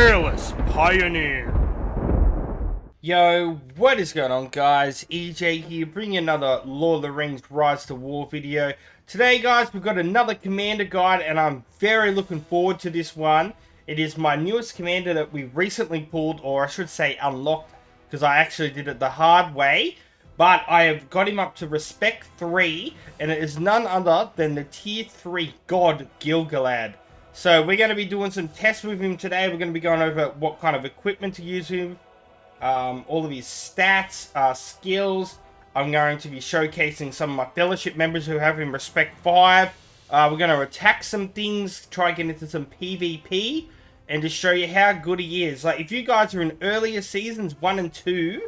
fearless pioneer. Yo, what is going on, guys? EJ here, bringing another Lord of the Rings Rise to War video. Today, guys, we've got another commander guide, and I'm very looking forward to this one. It is my newest commander that we recently pulled, or I should say unlocked, because I actually did it the hard way. But I have got him up to Respect 3, and it is none other than the Tier 3 God, Gil-Galad. So we're going to be doing some tests with him today. We're going to be going over what kind of equipment to use him. All of his stats, skills. I'm going to be showcasing some of my fellowship members who have him Respect 5. We're going to attack some things, try and get into some PvP, and to show you how good he is. Like, if you guys are in earlier seasons 1 and 2,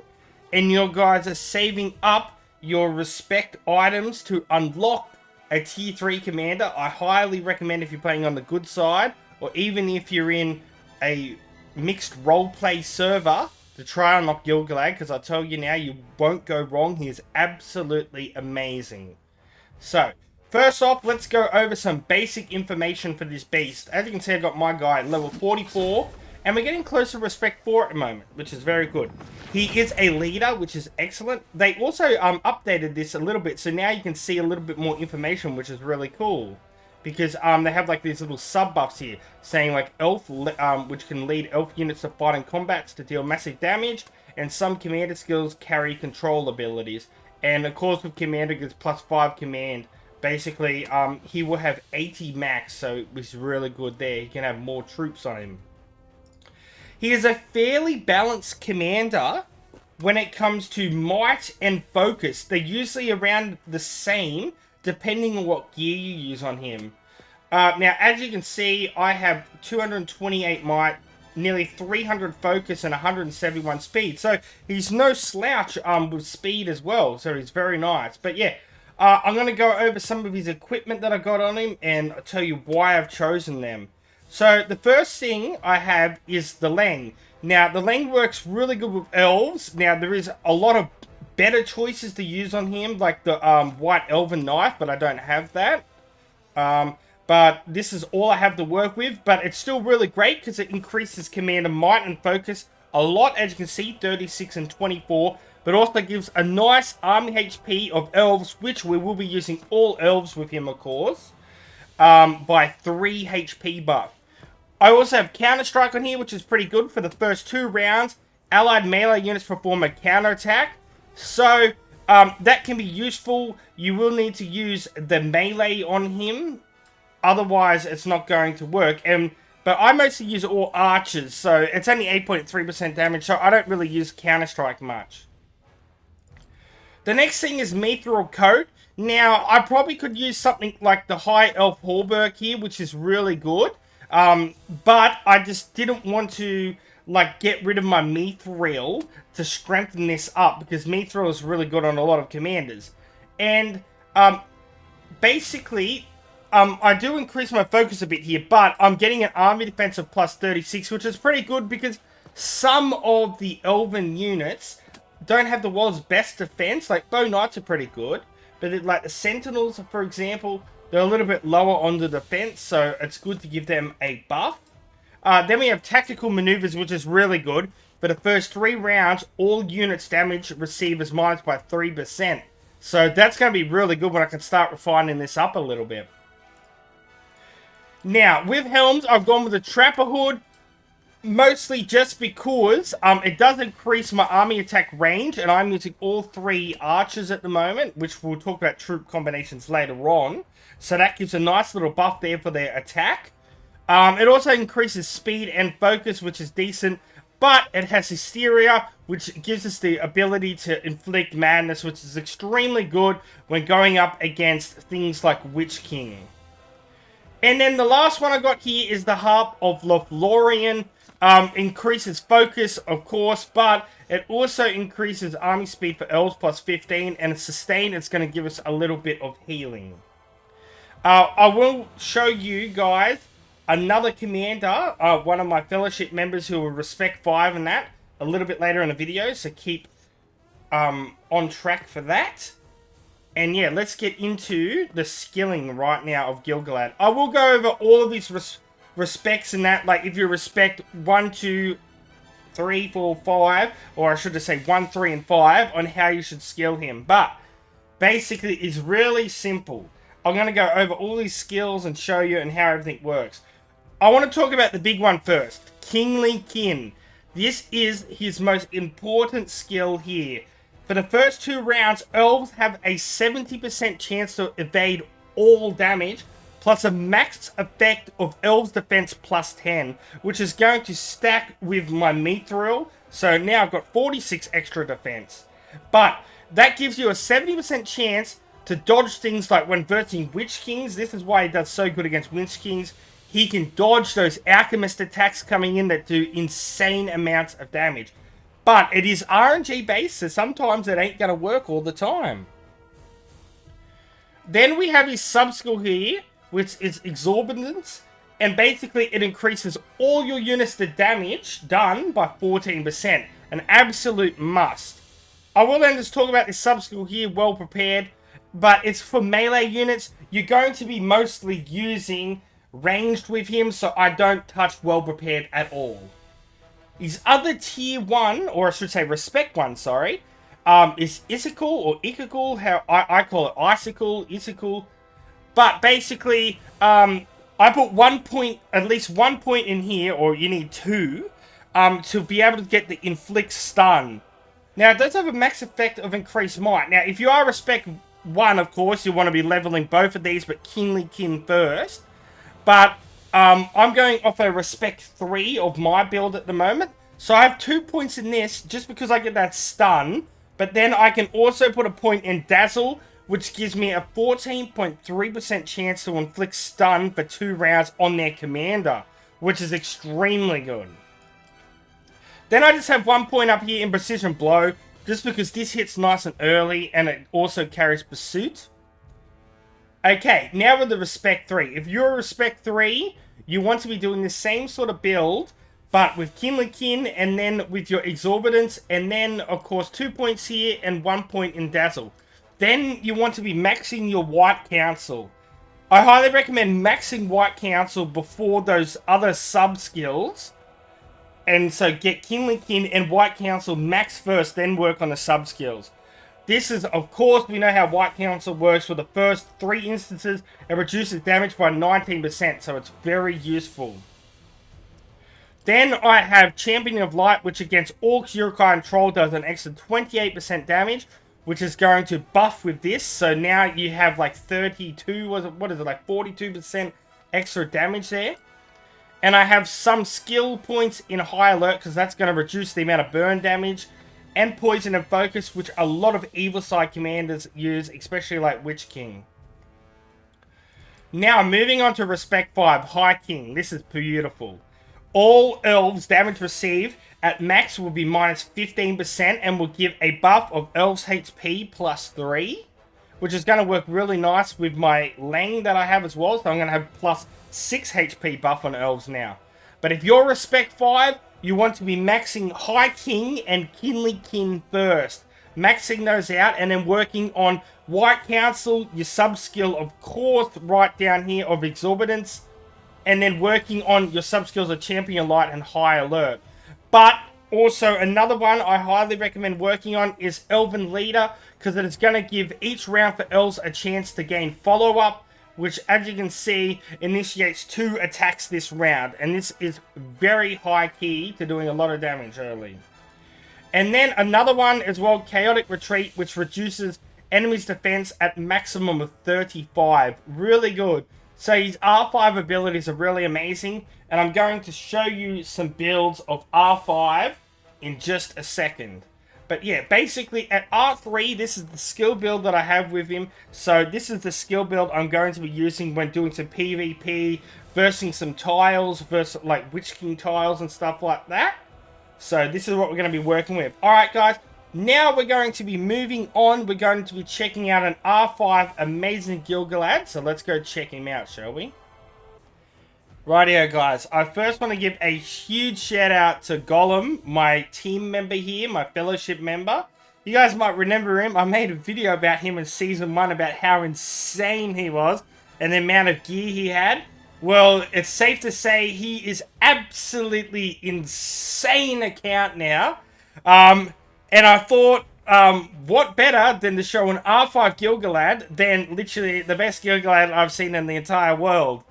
and your guys are saving up your Respect items to unlock a Tier 3 commander, I highly recommend, if you're playing on the good side, or even if you're in a mixed roleplay server, to try and unlock Gil-Galad, because I tell you now, you won't go wrong. He is absolutely amazing. So, first off, let's go over some basic information for this beast. As you can see, I've got my guy at level 44, and we're getting close to Respect 4 at the moment, which is very good. He is a leader, which is excellent. They also updated this a little bit, so now you can see a little bit more information, which is really cool. Because they have like these little sub buffs here, saying like elf, which can lead elf units to fight in combats to deal massive damage, and some commander skills carry control abilities. And of course, with commander gets +5 command. Basically, he will have 80 max, so which is really good there. He can have more troops on him. He is a fairly balanced commander when it comes to might and focus. They're usually around the same, depending on what gear you use on him. Now, as you can see, I have 228 might, nearly 300 focus, and 171 speed. So, he's no slouch with speed as well. So, he's very nice. But yeah, I'm going to go over some of his equipment that I got on him and I'll tell you why I've chosen them. So, the first thing I have is the Lang. Now, the Lang works really good with elves. Now, there is a lot of better choices to use on him, like the white elven knife, but I don't have that. But this is all I have to work with, but it's still really great because it increases commander might and focus a lot, as you can see, 36 and 24, but also gives a nice army HP of elves, which we will be using all elves with him, of course, by 3 HP buff. I also have Counter-Strike on here, which is pretty good for the first 2 rounds. Allied melee units perform a counterattack. So, that can be useful. You will need to use the melee on him. Otherwise, it's not going to work. But I mostly use all archers. So, it's only 8.3% damage. So, I don't really use Counter-Strike much. The next thing is Mithril Coat. Now, I probably could use something like the High Elf Hauberk here, which is really good. But I just didn't want to like get rid of my Mithril to strengthen this up, because Mithril is really good on a lot of commanders. And basically, I do increase my focus a bit here, but I'm getting an army defense of +36, which is pretty good because some of the elven units don't have the world's best defense. Like, bow knights are pretty good, but like the sentinels, for example, they're a little bit lower on the defense, so it's good to give them a buff. Then we have tactical maneuvers, which is really good. For the first 3 rounds, all units damage receive is minus by 3%. So that's going to be really good when I can start refining this up a little bit. Now, with helms, I've gone with the Trapper Hood. Mostly just because it does increase my army attack range, and I'm using all 3 archers at the moment, which we'll talk about troop combinations later on. So that gives a nice little buff there for their attack. It also increases speed and focus, which is decent, but it has Hysteria, which gives us the ability to inflict madness, which is extremely good when going up against things like Witch King. And then the last one I got here is the Harp of Lothlorien. Increases focus, of course, but it also increases army speed for elves +15, and sustain, it's going to give us a little bit of healing. I will show you guys another commander, one of my fellowship members who will Respect 5 and that, a little bit later in the video, so keep on track for that. And yeah, let's get into the skilling right now of Gil-Galad. I will go over all of his respects and that. Like, if you respect 1, 2, 3, 4, 5, or I should just say 1, 3, and 5 on how you should skill him. But basically, it's really simple. I'm going to go over all these skills and show you and how everything works. I want to talk about the big one first. Kingly Kin. This is his most important skill here. For the first 2 rounds, elves have a 70% chance to evade all damage, plus a max effect of elves defense plus 10, which is going to stack with my mithril. So now I've got 46 extra defense. But that gives you a 70% chance to dodge things like when versing Witch Kings. This is why he does so good against Witch Kings. He can dodge those alchemist attacks coming in that do insane amounts of damage. But it is RNG based, so sometimes it ain't going to work all the time. Then we have his sub-skill here, which is Exorbitance. And basically it increases all your units to damage done by 14%. An absolute must. I will then just talk about this sub-skill here, well prepared. But it's for melee units. You're going to be mostly using ranged with him, so I don't touch well prepared at all. His other tier 1, or I should say respect 1, sorry, is Icicle or Icicle, how I call it Icicle, Icicle. But basically, I put 1 point, at least 1 point in here, or you need 2, to be able to get the inflict stun. Now, it does have a max effect of increased might. Now, if you are respect 1, of course, you want to be leveling both of these, but Kingly Kin first. But I'm going off a respect 3 of my build at the moment. So I have 2 points in this just because I get that stun. But then I can also put a point in Dazzle, which gives me a 14.3% chance to inflict stun for 2 rounds on their commander, which is extremely good. Then I just have 1 point up here in Precision Blow, just because this hits nice and early and it also carries Pursuit. Okay, now with the Respect 3. If you're a Respect 3, you want to be doing the same sort of build, but with Kingly Kin, and then with your Exorbitance, and then, of course, 2 points here, and 1 point in Dazzle. Then you want to be maxing your White Council. I highly recommend maxing White Council before those other sub-skills. And so get Kingly Kin and White Council max first, then work on the sub-skills. This is, of course, we know how White Council works. For the first 3 instances, it reduces damage by 19%, so it's very useful. Then I have Champion of Light, which against Orcs, Uruk-hai, and Troll does an extra 28% damage, which is going to buff with this. So now you have like 32, what is it, like 42% extra damage there. And I have some skill points in High Alert, because that's going to reduce the amount of burn damage. And Poison and Focus, which a lot of Evil Side commanders use, especially like Witch King. Now, moving on to Respect 5, High King. This is beautiful. All elves damage received at max will be minus 15% and will give a buff of elves HP plus 3. Which is going to work really nice with my Lang that I have as well. So I'm going to have plus 6 HP buff on elves now. But if you're Respect 5, you want to be maxing High King and Kingly Kin first. Maxing those out and then working on White Council, your sub-skill, of course, right down here of Exorbitance. And then working on your sub-skills of Champion Light and High Alert. But also another one I highly recommend working on is Elven Leader, because it is going to give each round for elves a chance to gain follow-up, which, as you can see, initiates 2 attacks this round. And this is very high key to doing a lot of damage early. And then another one as well, Chaotic Retreat, which reduces enemies' defense at maximum of 35. Really good. So his R5 abilities are really amazing. And I'm going to show you some builds of R5 in just a second. But yeah, basically at R3, this is the skill build that I have with him. So this is the skill build I'm going to be using when doing some PvP, versing some tiles, versus like Witch King tiles and stuff like that. So this is what we're going to be working with. Alright guys, now we're going to be moving on. We're going to be checking out an R5 amazing Gil-Galad. So let's go check him out, shall we? Rightio guys, I first want to give a huge shout out to Gollum, my team member here, my fellowship member. You guys might remember him. I made a video about him in Season 1 about how insane he was and the amount of gear he had. Well, it's safe to say he is absolutely insane account now. And I thought, what better than to show an R5 Gil-Galad than literally the best Gil-Galad I've seen in the entire world.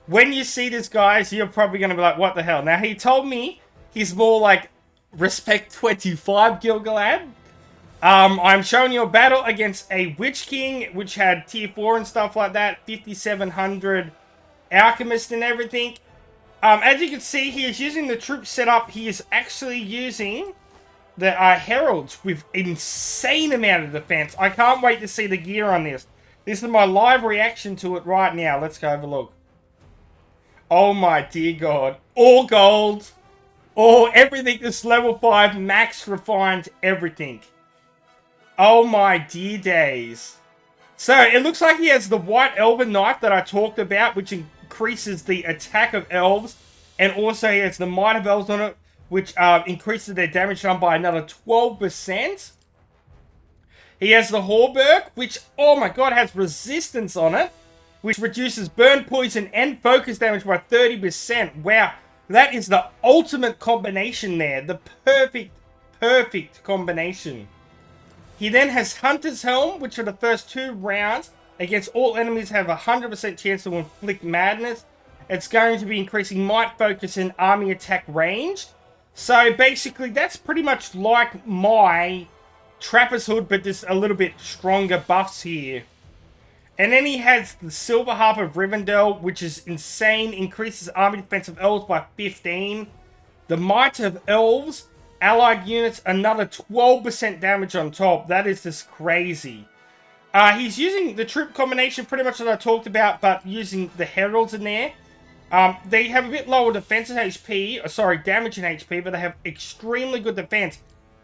When you see this, guys, you're probably going to be like, what the hell? Now, he told me he's more like Respect 25 Gil-Galad. I'm showing you a battle against a Witch King, which had tier 4 and stuff like that, 5700 Alchemist and everything. As you can see, he is using the troop setup. He is actually using the Heralds with insane amount of defense. I can't wait to see the gear on this. This is my live reaction to it right now. Let's go have a look. Oh my dear God. All gold. All everything that's level 5, max refined everything. Oh my dear days. So, it looks like he has the white elven knife that I talked about, which increases the attack of elves. And also he has the might of elves on it, which increases their damage done by another 12%. He has the Hauberk, which, oh my god, has resistance on it, which reduces burn, poison, and focus damage by 30%. Wow, that is the ultimate combination there. The perfect combination. He then has Hunter's Helm, which for the first 2 rounds, against all enemies have a 100% chance to inflict madness. It's going to be increasing might, focus, and army attack range. So basically, that's pretty much like my Trapper's Hood, but just a little bit stronger buffs here. And then he has the Silver Harp of Rivendell, which is insane, increases army defense of elves by 15. The Might of Elves, allied units, another 12% damage on top. That is just crazy. He's using the troop combination pretty much that I talked about, but using the Heralds in there. They have a bit lower defense and HP, damage and HP, but they have extremely good defense.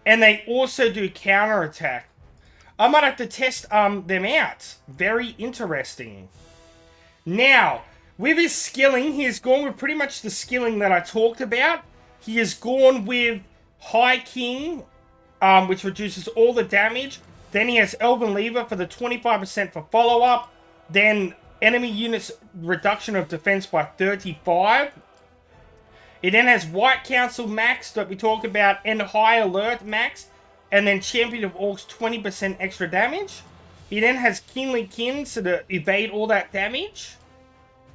And they also do counterattack. I might have to test them out. Very interesting. Now, with his skilling, he has gone with pretty much the skilling that I talked about. He has gone with High King, which reduces all the damage. Then he has Elven Lever for the 25% for follow-up. Then enemy units reduction of defense by 35. It then has White Council max that we talked about and High Alert max. And then Champion of Orcs 20% extra damage. He then has Kingly Kin so to evade all that damage.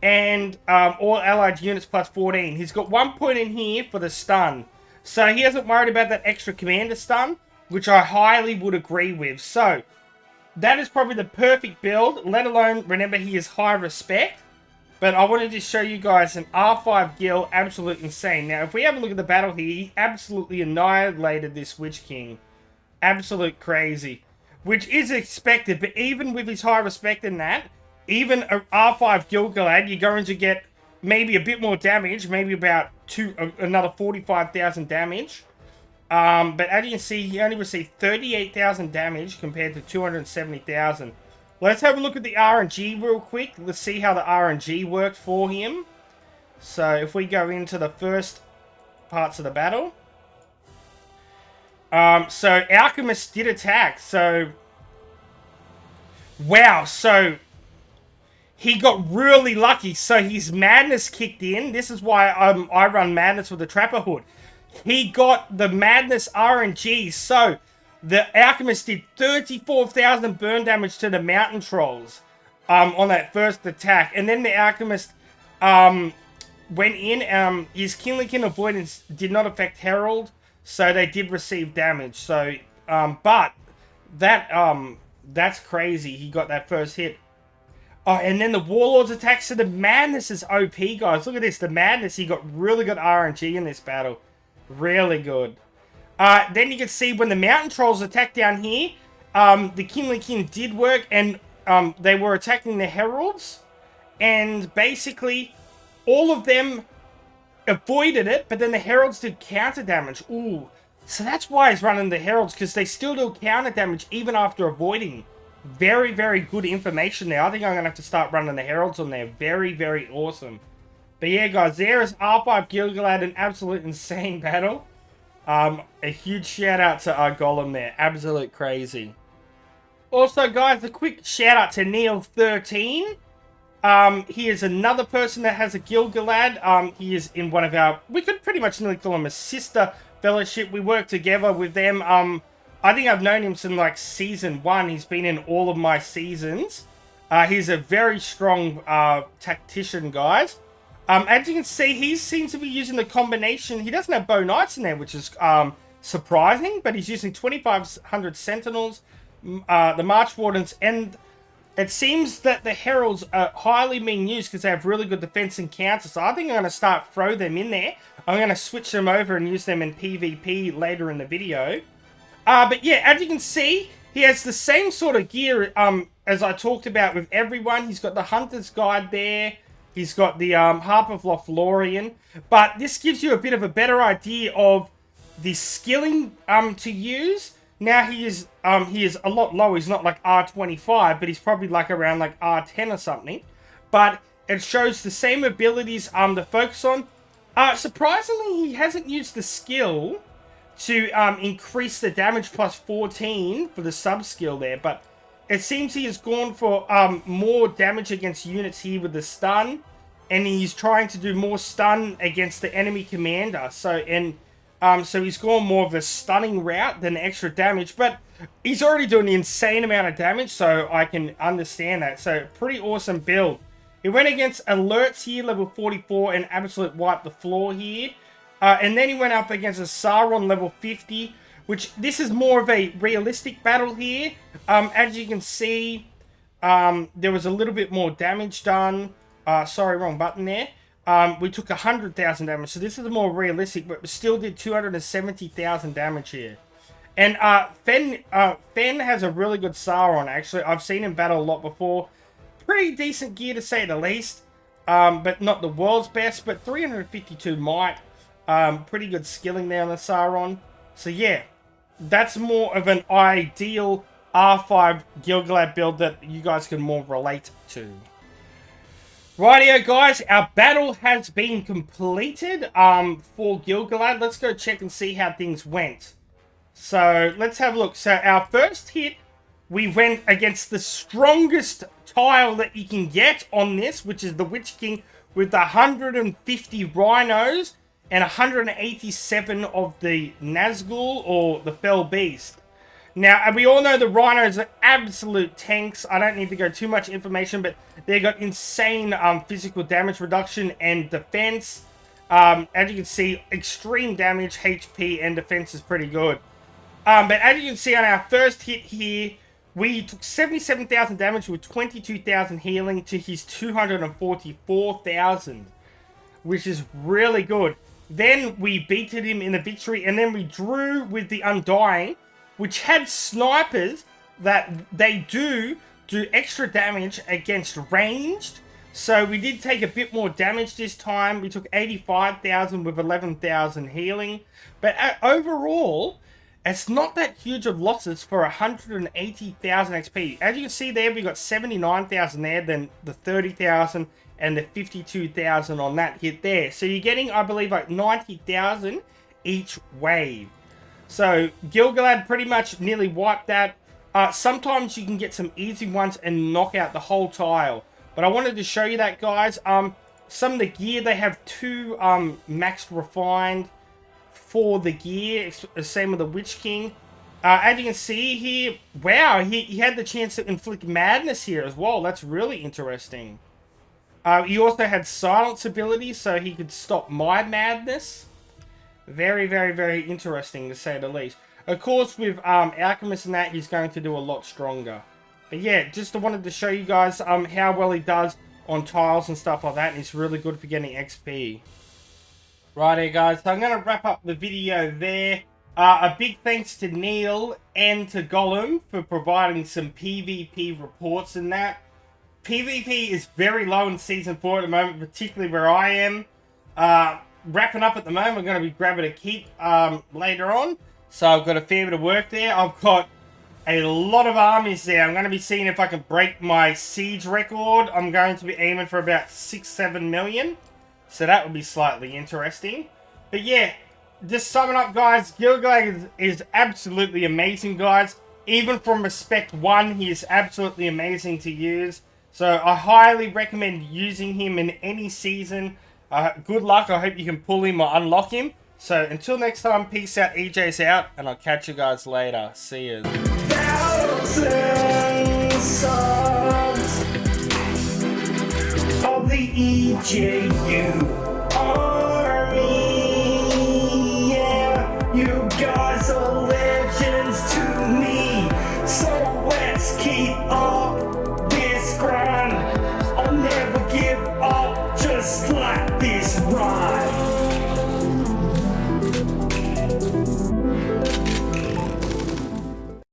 And all allied units plus 14. He's got 1 point in here for the stun. So he hasn't worried about that extra commander stun, which I highly would agree with. So, that is probably the perfect build, let alone, remember, he is high respect. But I wanted to show you guys an R5 Gil, absolute insane. Now, if we have a look at the battle here, he absolutely annihilated this Witch King. Absolute crazy. Which is expected, but even with his high respect in that, even an R5 Gil-Galad, you're going to get maybe a bit more damage, maybe about another 45,000 damage. But as you can see, he only received 38,000 damage compared to 270,000. Let's have a look at the RNG real quick. Let's see how the RNG worked for him. So if we go into the first parts of the battle. So Alchemist did attack. So, wow. So he got really lucky. So his Madness kicked in. This is why I run Madness with the Trapper Hood. He got the Madness RNG. So the Alchemist did 34,000 burn damage to the Mountain Trolls on that first attack. And then the Alchemist went in. His Kingly Avoidance did not affect Herald. So they did receive damage. So, but that's crazy. He got that first hit. Oh, and then the Warlord's attack. So the Madness is OP, guys. Look at this. The Madness, he got really good RNG in this battle. Really good. Then you can see when the Mountain Trolls attacked down here, the Kingly did work, and they were attacking the Heralds. And basically, all of them avoided it, but then the Heralds did counter damage. Ooh. So that's why he's running the Heralds, because they still do counter damage even after avoiding. Very, very good information there. I think I'm going to have to start running the Heralds on there. Very, very awesome. But yeah, guys, there is R5 Gil-Galad, an absolute insane battle. A huge shout out to Gollum there. Absolute crazy. Also, guys, a quick shout out to Neal13. He is another person that has a Gil-Galad. He is in one of our, we could pretty much nearly call him a sister fellowship. We work together with them. I think I've known him since like season 1. He's been in all of my seasons. He's a very strong tactician, guys. As you can see, he seems to be using the combination. He doesn't have Bow Knights in there, which is surprising, but he's using 2,500 Sentinels, the March Wardens, and it seems that the Heralds are highly being used because they have really good defense and counter. So I think I'm going to start throw them in there. I'm going to switch them over and use them in PvP later in the video. But yeah, as you can see, he has the same sort of gear as I talked about with everyone. He's got the Hunter's Guide there. He's got the Harp of Lothlorien. But this gives you a bit of a better idea of the skilling to use. Now he is a lot lower. He's not like R25, but he's probably like around like R10 or something. But it shows the same abilities to focus on. Surprisingly, he hasn't used the skill to increase the damage plus 14 for the sub-skill there. But it seems he has gone for more damage against units here with the stun. And he's trying to do more stun against the enemy commander. So he's gone more of a stunning route than extra damage. But he's already doing an insane amount of damage, so I can understand that. So, pretty awesome build. He went against Alerts here, level 44, and absolute wiped the floor here. And then he went up against a Sauron, level 50, which this is more of a realistic battle here. As you can see, there was a little bit more damage done. Sorry, wrong button there. We took 100,000 damage, so this is more realistic, but we still did 270,000 damage here. And Fen has a really good Sauron, actually. I've seen him battle a lot before. Pretty decent gear, to say the least. But not the world's best, but 352 might. Pretty good skilling there on the Sauron. So yeah, that's more of an ideal R5 Gil-Galad build that you guys can more relate to. Rightio, guys, our battle has been completed for Gil-Galad. Let's go check and see how things went. So, let's have a look. So, our first hit, we went against the strongest tile that you can get on this, which is the Witch King, with 150 rhinos and 187 of the Nazgul, or the Fell Beast. Now, we all know the rhinos are absolute tanks. I don't need to go too much information, but they got insane physical damage reduction and defense. As you can see, extreme damage, HP, and defense is pretty good. But as you can see on our first hit here, we took 77,000 damage with 22,000 healing to his 244,000, which is really good. Then we beated him in the victory, and then we drew with the Undying, which had snipers that they do extra damage against ranged. So we did take a bit more damage this time. We took 85,000 with 11,000 healing. But overall, it's not that huge of losses for 180,000 XP. As you can see there, we got 79,000 there, then the 30,000 and the 52,000 on that hit there. So you're getting, I believe, like 90,000 each wave. So, Gil-Galad pretty much nearly wiped that. Sometimes you can get some easy ones and knock out the whole tile. But I wanted to show you that, guys. Some of the gear, they have 2 maxed refined for the gear. Same with the Witch King. As you can see here, wow, he had the chance to inflict madness here as well. That's really interesting. He also had silence ability, so he could stop my madness. Very, very, very interesting, to say the least. Of course, with Alchemist and that, he's going to do a lot stronger. But yeah, just wanted to show you guys how well he does on tiles and stuff like that. And it's really good for getting XP. Righty, guys. So I'm going to wrap up the video there. A big thanks to Neal and to Gollum for providing some PvP reports and that. PvP is very low in Season 4 at the moment, particularly where I am. Wrapping up at the moment. I'm going to be grabbing a keep later on. So I've got a fair bit of work there. I've got a lot of armies there. I'm going to be seeing if I can break my siege record. I'm going to be aiming for about 6-7 million. So that would be slightly interesting. But yeah, just summing up, guys. Gil-Galad is absolutely amazing, guys. Even from Respect 1, he is absolutely amazing to use. So I highly recommend using him in any season. Good luck. I hope you can pull him or unlock him. So until next time, peace out. EJ's out, and I'll catch you guys later. See you. Thousands of the EJU.